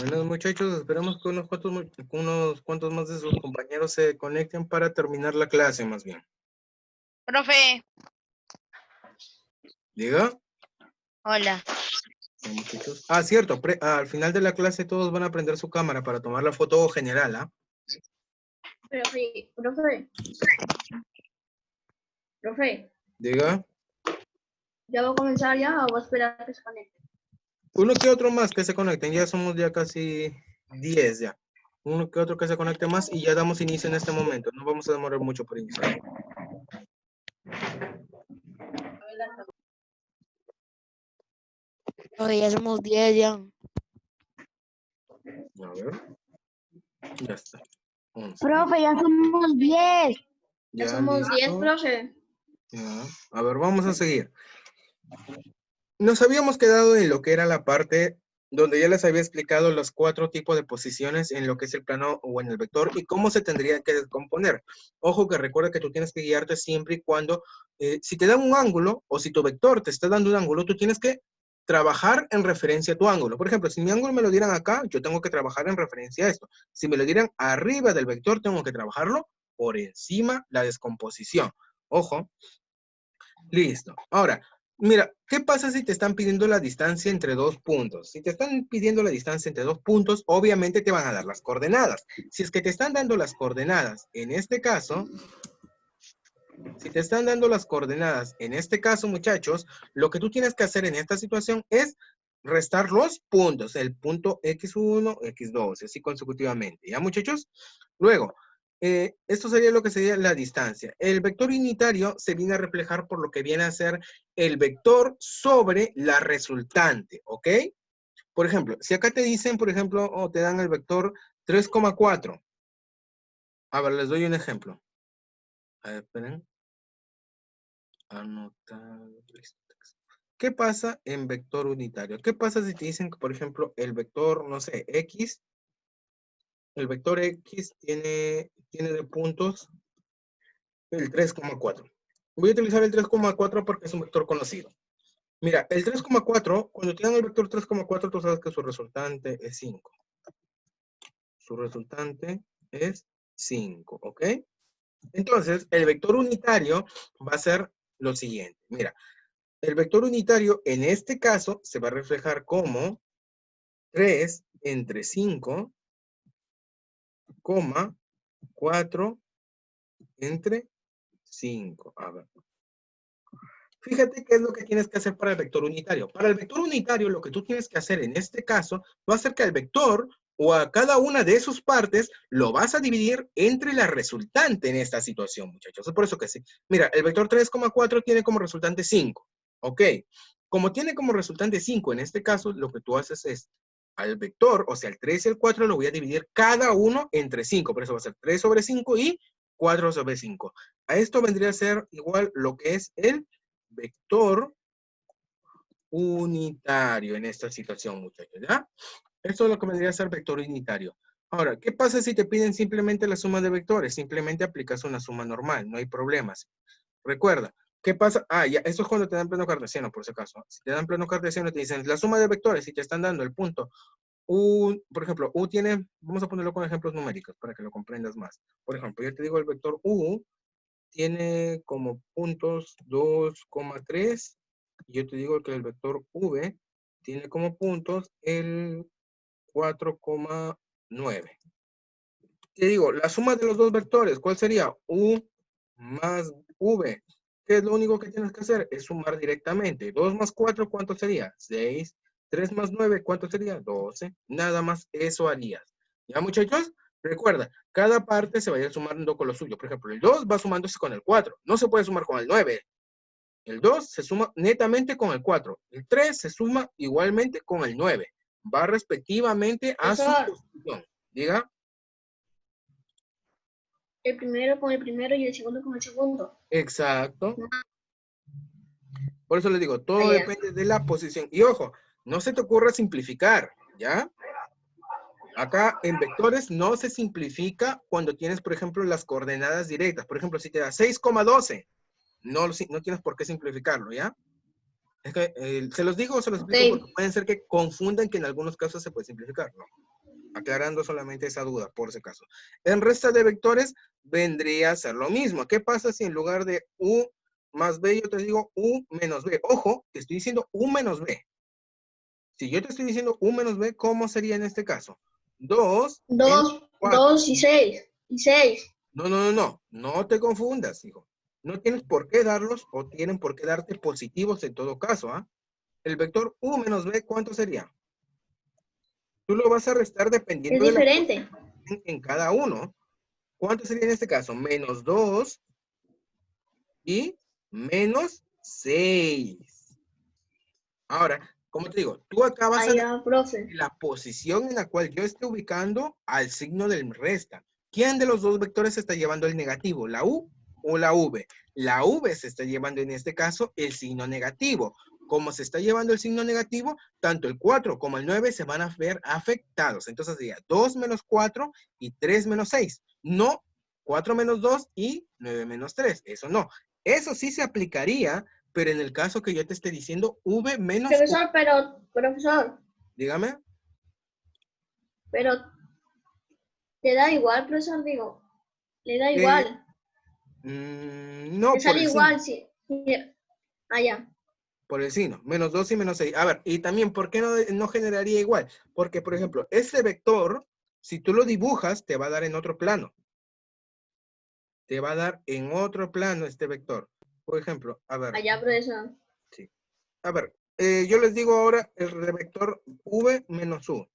Bueno, muchachos, esperamos que unos cuantos más de sus compañeros se conecten para terminar la clase, más bien. Profe, ¿Diga? hola. Sí, muchachos. Ah, cierto, al final de la clase todos van a prender su cámara para tomar la foto general, ¿ah? Profe, ¿Diga? ¿ya va a comenzar ya o va a esperar a que se conecte? Uno que otro más que se conecten, ya somos ya casi 10 ya. Uno que otro que se conecte más y ya damos inicio en este momento. No vamos a demorar mucho por iniciar. Profe, ya somos 10 ya. A ver. Ya está. 11. Profe, ya somos 10. Ya Ya, somos 10, listo. profe. Ya. A ver, vamos a seguir. Nos habíamos quedado en lo que era la parte donde ya les había explicado los 4 tipos de posiciones en lo que es el plano o en el vector y cómo se tendría que descomponer. Ojo que recuerda que tú tienes que guiarte siempre y cuando, si te dan un ángulo o si tu vector te está dando un ángulo, tú tienes que trabajar en referencia a tu ángulo. Por ejemplo, si mi ángulo me lo dieran acá, yo tengo que trabajar en referencia a esto. Si me lo dieran arriba del vector, tengo que trabajarlo por encima la descomposición. Ojo. Listo. Ahora, mira, ¿qué pasa si te están pidiendo la distancia entre 2 puntos? Si te están pidiendo la distancia entre 2 puntos, obviamente te van a dar las coordenadas. Si es que te están dando las coordenadas, en este caso, si te están dando las coordenadas, en este caso, muchachos, lo que tú tienes que hacer en esta situación es restar los puntos, el punto X1, X2, así consecutivamente. ¿Ya, muchachos? Luego, esto sería lo que sería la distancia. El vector unitario se viene a reflejar por lo que viene a ser el vector sobre la resultante, ¿ok? Por ejemplo, si acá te dicen, por ejemplo, o te dan el vector 3,4. A ver, les doy un ejemplo. A ver, esperen. Anotar. ¿Qué pasa en vector unitario? ¿Qué pasa si te dicen que, por ejemplo, el vector, no sé, X, el vector X tiene de puntos el 3,4? Voy a utilizar el 3,4 porque es un vector conocido. Mira, el 3,4, cuando te dan el vector 3,4, tú sabes que su resultante es 5. Su resultante es 5, ¿ok? Entonces, el vector unitario va a ser lo siguiente. Mira, el vector unitario en este caso se va a reflejar como 3 entre 5, 4 entre 5. A ver. Fíjate qué es lo que tienes que hacer para el vector unitario. Para el vector unitario, lo que tú tienes que hacer en este caso va a ser que al vector o a cada una de sus partes lo vas a dividir entre la resultante en esta situación, muchachos. Es por eso que sí. Mira, el vector 3,4 tiene como resultante 5. Ok. Como tiene como resultante 5, en este caso, lo que tú haces es al vector, o sea, el 3 y el 4, lo voy a dividir cada uno entre 5. Por eso va a ser 3 sobre 5 y 4 sobre 5. A esto vendría a ser igual lo que es el vector unitario en esta situación, muchachos, ¿ya? Esto es lo que vendría a ser vector unitario. Ahora, ¿qué pasa si te piden simplemente la suma de vectores? Simplemente aplicas una suma normal, no hay problemas. Recuerda, ¿qué pasa? Ah, ya, esto es cuando te dan plano cartesiano, por si acaso. Si te dan plano cartesiano, te dicen la suma de vectores y te están dando el punto U, por ejemplo, U tiene, vamos a ponerlo con ejemplos numéricos para que lo comprendas más. Por ejemplo, yo te digo el vector U tiene como puntos 2,3. Yo te digo que el vector V tiene como puntos el 4,9. Te digo, la suma de los dos vectores, ¿cuál sería? U más V. ¿Qué es lo único que tienes que hacer? Es sumar directamente. 2 más 4, ¿cuánto sería? 6. 3 más 9, ¿cuánto sería? 12. Nada más eso harías. ¿Ya, muchachos? Recuerda, cada parte se va a ir sumando con lo suyo. Por ejemplo, el 2 va sumándose con el 4. No se puede sumar con el 9. El 2 se suma netamente con el 4. El 3 se suma igualmente con el 9. Va respectivamente a su posición. Diga. El primero con el primero y el segundo con el segundo. Exacto. Por eso les digo, todo Allá. depende de la posición. Y ojo, no se te ocurra simplificar, ¿ya? Acá en vectores no se simplifica cuando tienes, por ejemplo, las coordenadas directas. Por ejemplo, si te da 6,12, no tienes por qué simplificarlo, ¿ya? Es que, se los digo o se los explico porque pueden ser que confundan que en algunos casos se puede simplificar, ¿no? Aclarando solamente esa duda, por si acaso. En resta de vectores vendría a ser lo mismo. ¿Qué pasa si en lugar de U más B yo te digo U menos B? Ojo, te estoy diciendo U menos B. Si yo te estoy diciendo U menos B, ¿cómo sería en este caso? 2 menos 2, 4. 2 y 6. Y 6. No te confundas, hijo. No tienes por qué darlos o tienen por qué darte positivos en todo caso, ¿ah? El vector U menos B, ¿cuánto sería? Tú lo vas a restar Es dependiendo de la diferente. posición en cada uno. ¿Cuánto sería en este caso? Menos 2 y menos 6. Ahora, como te digo, tú acá vas a Allá, profe. la posición en la cual yo esté ubicando al signo del resta. ¿Quién de los dos vectores está llevando el negativo? ¿La U o la V? La V se está llevando en este caso el signo negativo. Como se está llevando el signo negativo, tanto el 4 como el 9 se van a ver afectados. Entonces sería 2 menos 4 y 3 menos 6. No 4 menos 2 y 9 menos 3. Eso no. Eso sí se aplicaría, pero en el caso que yo te esté diciendo V menos U. Profesor, Dígame. pero te da igual, profesor, digo, le da Eh, igual. No, Le por sale el signo. igual, sí. Allá. Por el signo. Menos 2 y menos 6. A ver, y también, ¿por qué no generaría igual? Porque, por ejemplo, este vector, si tú lo dibujas, te va a dar en otro plano. Te va a dar en otro plano este vector. Por ejemplo, a ver. Allá, profesor. Sí. A ver, yo les digo ahora el vector V menos U.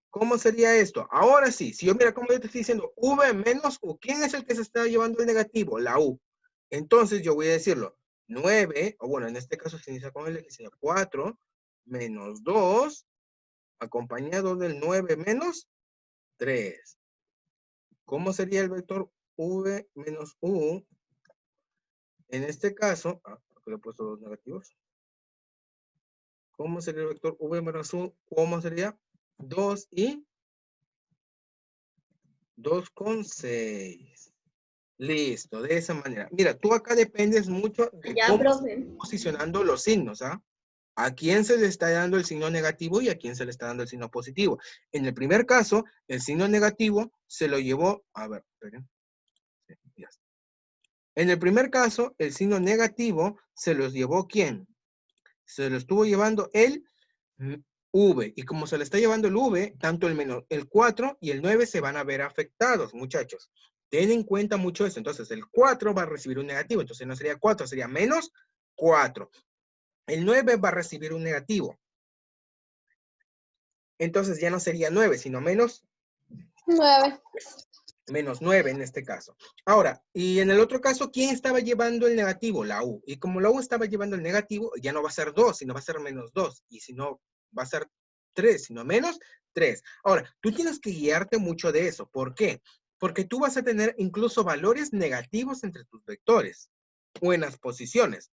¿Cómo sería esto? Ahora sí, si yo mira cómo yo te estoy diciendo V menos U, ¿quién es el que se está llevando el negativo? La U. Entonces yo voy a decirlo, 9, o bueno, en este caso se inicia con el que sería 4 menos 2, acompañado del 9 menos 3. ¿Cómo sería el vector V menos U? En este caso, porque le he puesto dos negativos. ¿Cómo sería el vector V menos U? ¿Cómo sería? 2 y 2,6. Listo, de esa manera. Mira, tú acá dependes mucho de Allá, cómo se profe. están posicionando los signos, ¿ah? ¿A quién se le está dando el signo negativo y a quién se le está dando el signo positivo? En el primer caso, el signo negativo se lo llevó, a ver, esperen. Sí, ya está. En el primer caso, el signo negativo se los llevó ¿quién? Se lo estuvo llevando el V. Y como se le está llevando el V, tanto el 4 y el 9 se van a ver afectados, muchachos. Ten en cuenta mucho eso. Entonces, el 4 va a recibir un negativo. Entonces, no sería 4, sería menos 4. El 9 va a recibir un negativo. Entonces, ya no sería 9, sino menos 9. menos 9 en este caso. Ahora, y en el otro caso, ¿quién estaba llevando el negativo? La U. Y como la U estaba llevando el negativo, ya no va a ser 2, sino va a ser menos 2. Y si no, va a ser 3, sino menos 3. Ahora, tú tienes que guiarte mucho de eso. ¿Por qué? Porque tú vas a tener incluso valores negativos entre tus vectores o en las posiciones.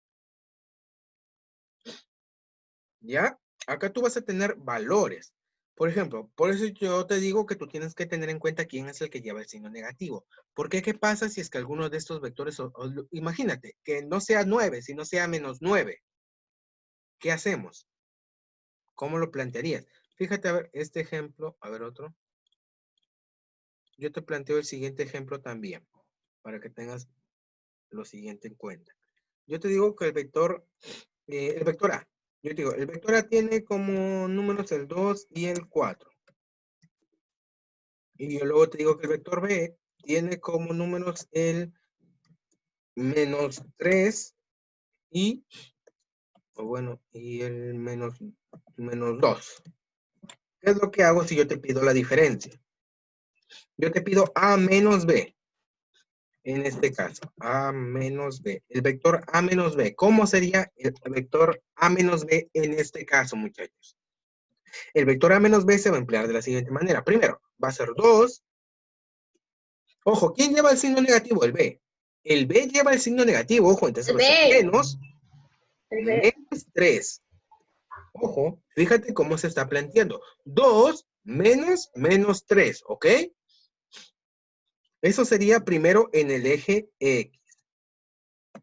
¿Ya? Acá tú vas a tener valores. Por ejemplo, por eso yo te digo que tú tienes que tener en cuenta quién es el que lleva el signo negativo. Porque ¿qué pasa si es que alguno de estos vectores, imagínate, que no sea 9, sino sea menos 9? ¿Qué hacemos? ¿Cómo lo plantearías? Fíjate, a ver, este ejemplo, a ver otro. Yo te planteo el siguiente ejemplo también, para que tengas lo siguiente en cuenta. Yo te digo que el vector A, yo te digo, el vector A tiene como números el 2 y el 4. Y yo luego te digo que el vector B tiene como números el menos 3 y, o bueno, y el menos 2. ¿Qué es lo que hago si yo te pido la diferencia? Yo te pido A menos B. En este caso, A menos B. El vector A menos B. ¿Cómo sería el vector A menos B en este caso, muchachos? El vector A menos B se va a emplear de la siguiente manera. Primero, va a ser 2. Ojo, ¿quién lleva el signo negativo? El B. El B lleva el signo negativo, ojo, entonces El va a ser B. menos El B. 3. Ojo, fíjate cómo se está planteando. 2 menos 3, ¿ok? Eso sería primero en el eje X.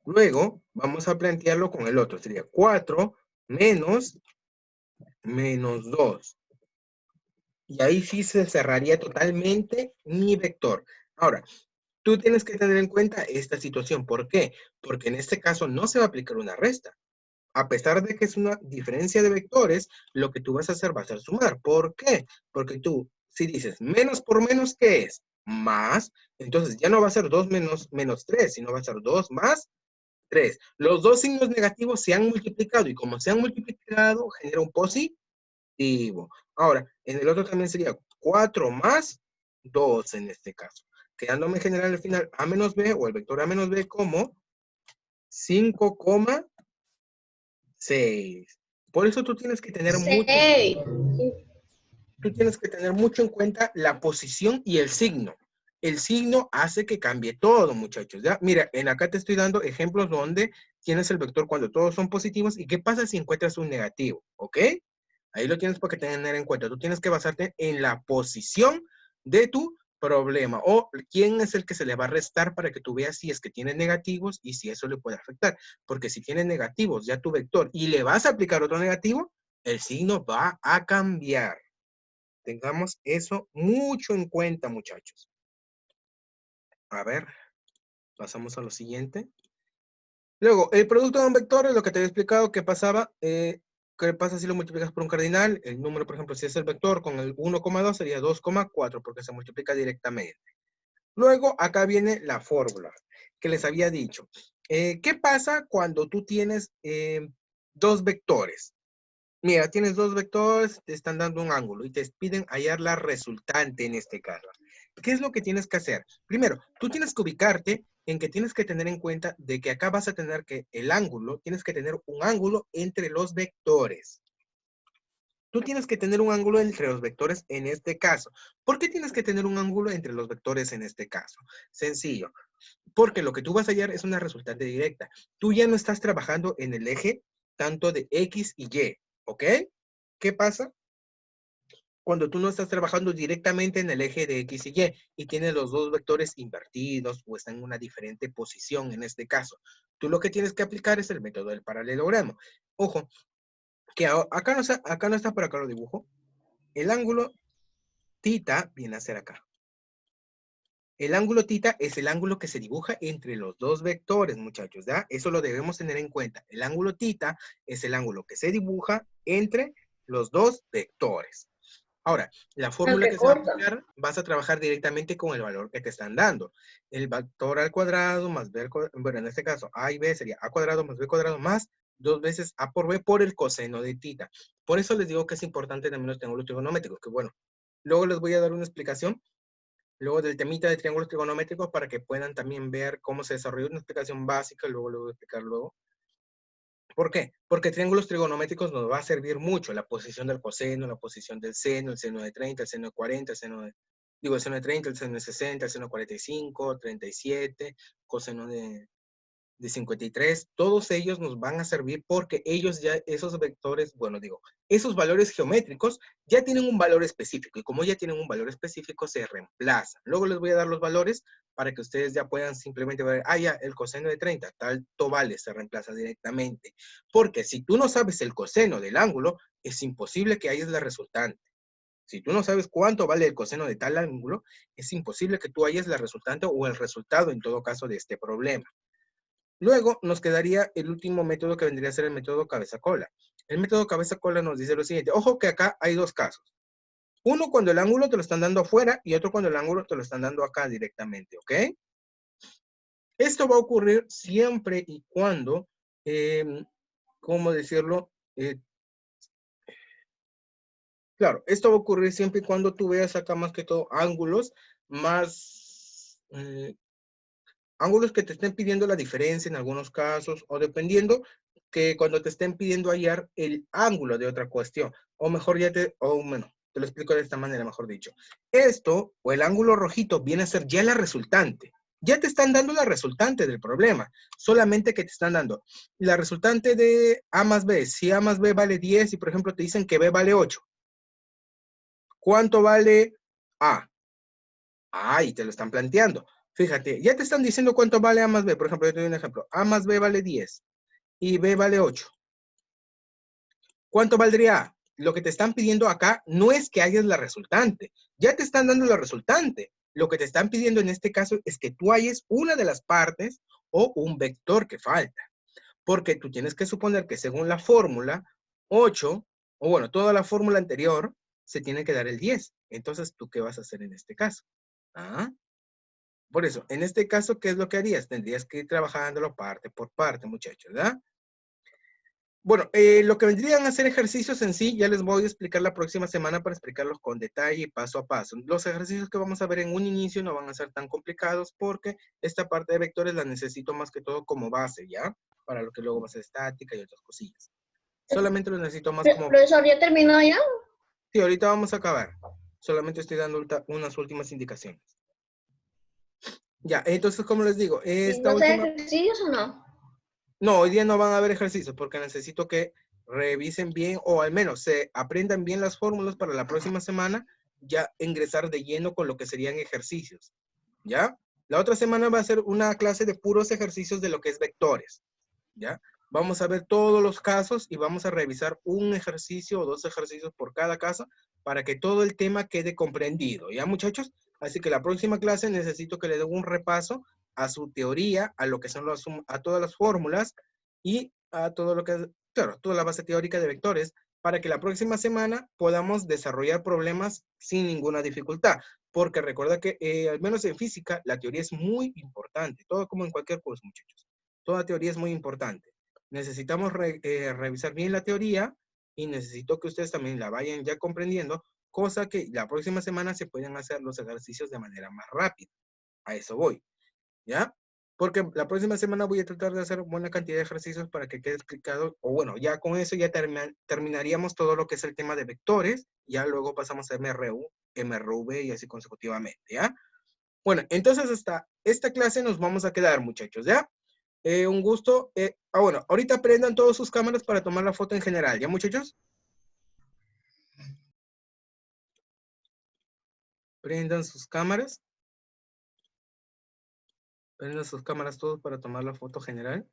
Luego vamos a plantearlo con el otro. Sería 4 menos 2. Y ahí sí se cerraría totalmente mi vector. Ahora, tú tienes que tener en cuenta esta situación. ¿Por qué? Porque en este caso no se va a aplicar una resta. A pesar de que es una diferencia de vectores, lo que tú vas a hacer va a ser sumar. ¿Por qué? Porque tú, si dices menos por menos, ¿qué es? Más. Entonces ya no va a ser 2 menos 3, sino va a ser 2 más 3. Los dos signos negativos se han multiplicado y como se han multiplicado, genera un positivo. Ahora, en el otro también sería 4 más 2 en este caso. Quedándome en general al final a menos b o el vector a menos b como 5,6. Por eso tú tienes que tener mucho en cuenta la posición y el signo. El signo hace que cambie todo, muchachos. ¿Ya? Mira, en acá te estoy dando ejemplos donde tienes el vector cuando todos son positivos y qué pasa si encuentras un negativo, ¿ok? Ahí lo tienes que tener en cuenta. Tú tienes que basarte en la posición de tu problema o quién es el que se le va a restar para que tú veas si es que tiene negativos y si eso le puede afectar. Porque si tiene negativos ya tu vector y le vas a aplicar otro negativo, el signo va a cambiar. Tengamos eso mucho en cuenta, muchachos. A ver, pasamos a lo siguiente. Luego, el producto de un vector es lo que te había explicado que pasaba. ¿Qué pasa si lo multiplicas por un cardinal? El número, por ejemplo, si es el vector con el 1,2 sería 2,4 porque se multiplica directamente. Luego, acá viene la fórmula que les había dicho. ¿Qué pasa cuando tú tienes dos vectores? Mira, tienes dos vectores, te están dando un ángulo y te piden hallar la resultante en este caso. ¿Qué es lo que tienes que hacer? Primero, tú tienes que ubicarte en que tienes que tener en cuenta de que acá vas a tener que el ángulo, tienes que tener un ángulo entre los vectores. Tú tienes que tener un ángulo entre los vectores en este caso. ¿Por qué tienes que tener un ángulo entre los vectores en este caso? Sencillo. Porque lo que tú vas a hallar es una resultante directa. Tú ya no estás trabajando en el eje tanto de X y Y, ¿ok? ¿Qué pasa? Cuando tú no estás trabajando directamente en el eje de X y Y y tienes los dos vectores invertidos o están en una diferente posición en este caso. Tú lo que tienes que aplicar es el método del paralelogramo. Ojo, que acá no está, pero acá lo dibujo. El ángulo tita viene a ser acá. El ángulo tita es el ángulo que se dibuja entre los dos vectores, muchachos, ¿ya? Eso lo debemos tener en cuenta. El ángulo tita es el ángulo que se dibuja entre los dos vectores. Ahora, la fórmula que se va a aplicar, vas a trabajar directamente con el valor que te están dando. El vector al cuadrado más b al cuadrado, bueno, en este caso, a y b sería a cuadrado más b cuadrado más 2 veces a por b por el coseno de tita. Por eso les digo que es importante también los triángulos trigonométricos, que bueno, luego les voy a dar una explicación luego del temita de triángulos trigonométricos para que puedan también ver cómo se desarrolla una explicación básica, luego lo voy a explicar luego. ¿Por qué? Porque triángulos trigonométricos nos va a servir mucho, la posición del coseno, la posición del seno, el seno de 30, el seno de 40, el seno de 30, el seno de 60, el seno de 45, 37, coseno de 53, todos ellos nos van a servir porque ellos ya, esos vectores, bueno, digo, esos valores geométricos ya tienen un valor específico y como ya tienen un valor específico se reemplazan. Luego les voy a dar los valores para que ustedes ya puedan simplemente ver, ya, el coseno de 30, tanto vale, se reemplaza directamente. Porque si tú no sabes el coseno del ángulo, es imposible que halles la resultante. Si tú no sabes cuánto vale el coseno de tal ángulo, es imposible que tú halles la resultante o el resultado en todo caso de este problema. Luego nos quedaría el último método que vendría a ser el método cabeza-cola. El método cabeza-cola nos dice lo siguiente. Ojo que acá hay dos casos. Uno cuando el ángulo te lo están dando afuera y otro cuando el ángulo te lo están dando acá directamente, ¿ok? Esto va a ocurrir siempre y cuando, ¿cómo decirlo? Claro, esto va a ocurrir siempre y cuando tú veas acá más que todo ángulos más... ángulos que te estén pidiendo la diferencia en algunos casos, o dependiendo que cuando te estén pidiendo hallar el ángulo de otra cuestión, o mejor bueno, te lo explico de esta manera, mejor dicho. Esto, o el ángulo rojito, viene a ser ya la resultante. Ya te están dando la resultante del problema, solamente que te están dando la resultante de A más B. Si A más B vale 10 y, por ejemplo, te dicen que B vale 8. ¿Cuánto vale A? Y te lo están planteando. Fíjate, ya te están diciendo cuánto vale A más B. Por ejemplo, yo te doy un ejemplo. A más B vale 10 y B vale 8. ¿Cuánto valdría A? lo que te están pidiendo acá no es que halles la resultante. Ya te están dando la resultante. Lo que te están pidiendo en este caso es que tú halles una de las partes o un vector que falta. Porque tú tienes que suponer que según la fórmula 8, o bueno, toda la fórmula anterior, se tiene que dar el 10. Entonces, ¿tú qué vas a hacer en este caso? ¿Ah? Por eso, en este caso, ¿qué es lo que harías? Tendrías que ir trabajándolo parte por parte, muchachos, ¿verdad? Bueno, lo que vendrían a ser ejercicios en sí, ya les voy a explicar la próxima semana para explicarlos con detalle y paso a paso. Los ejercicios que vamos a ver en un inicio no van a ser tan complicados porque esta parte de vectores la necesito más que todo como base, ¿ya? Para lo que luego va a ser estática y otras cosillas. Solamente lo necesito más como... Profesor, ¿ya terminó ya? Sí, ahorita vamos a acabar. Solamente estoy dando unas últimas indicaciones. Ya, entonces, como les digo, esta ¿No te última... ejercicios o no? No, hoy día no van a haber ejercicios porque necesito que revisen bien o al menos se aprendan bien las fórmulas para la próxima semana ya ingresar de lleno con lo que serían ejercicios. ¿Ya? La otra semana va a ser una clase de puros ejercicios de lo que es vectores. ¿Ya? Vamos a ver todos los casos y vamos a revisar un ejercicio o 2 ejercicios por cada caso para que todo el tema quede comprendido. ¿Ya, muchachos? Así que la próxima clase necesito que le den un repaso a su teoría, a lo que son a todas las fórmulas y a todo lo que es, claro, toda la base teórica de vectores para que la próxima semana podamos desarrollar problemas sin ninguna dificultad. Porque recuerda que, al menos en física, la teoría es muy importante. Todo como en cualquier curso, muchachos. Toda teoría es muy importante. Necesitamos revisar bien la teoría y necesito que ustedes también la vayan ya comprendiendo, cosa que la próxima semana se pueden hacer los ejercicios de manera más rápida. A eso voy, ¿ya? Porque la próxima semana voy a tratar de hacer buena cantidad de ejercicios para que quede explicado, o bueno, ya con eso ya terminaríamos todo lo que es el tema de vectores, ya luego pasamos a MRU, MRV y así consecutivamente, ¿ya? Bueno, entonces hasta esta clase nos vamos a quedar, muchachos, ¿ya? Un gusto. Bueno, ahorita prendan todas sus cámaras para tomar la foto en general, ¿ya, muchachos? Prendan sus cámaras. Prendan sus cámaras todos para tomar la foto general.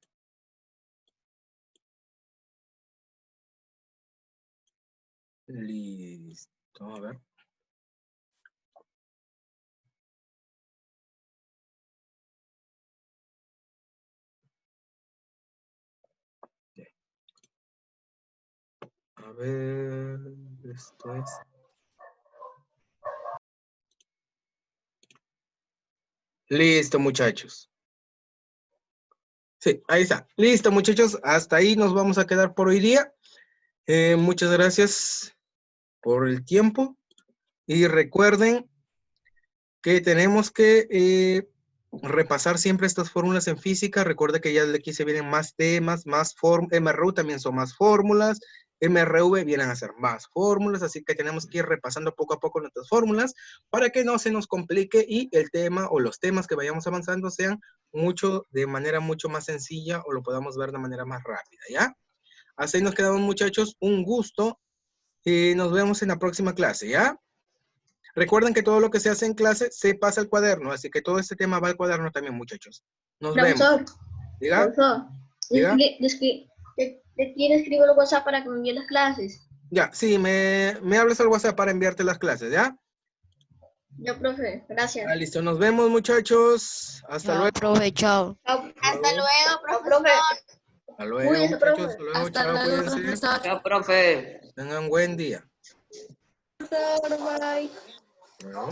Listo, a ver. A ver, esto es... Listo, muchachos. Sí, ahí está. Listo, muchachos. Hasta ahí nos vamos a quedar por hoy día. Muchas gracias por el tiempo. Y recuerden que tenemos que repasar siempre estas fórmulas en física. Recuerda que ya de aquí se vienen más temas, más MRU también son más fórmulas. MRV vienen a ser más fórmulas, así que tenemos que ir repasando poco a poco nuestras fórmulas para que no se nos complique y el tema o los temas que vayamos avanzando sean de manera mucho más sencilla o lo podamos ver de manera más rápida, ¿ya? Así nos quedamos, muchachos. Un gusto y nos vemos en la próxima clase, ¿ya? Recuerden que todo lo que se hace en clase se pasa al cuaderno, así que todo este tema va al cuaderno también, muchachos. Nos vemos. Profesor, ¿Diga? profesor, ¿Diga? ¿de quién escribo el WhatsApp para que me envíe las clases? Ya, sí, me hablas al WhatsApp para enviarte las clases, ¿ya? Ya, profe, gracias. Listo, nos vemos, muchachos. Hasta luego. Profe, chao. Hasta luego, profe. Hasta luego, Cuídese, muchachos. profe. Hasta luego, Hasta chao, luego, cuídense. profesor. Chao, profe. Tengan buen día. Bye. Hasta luego.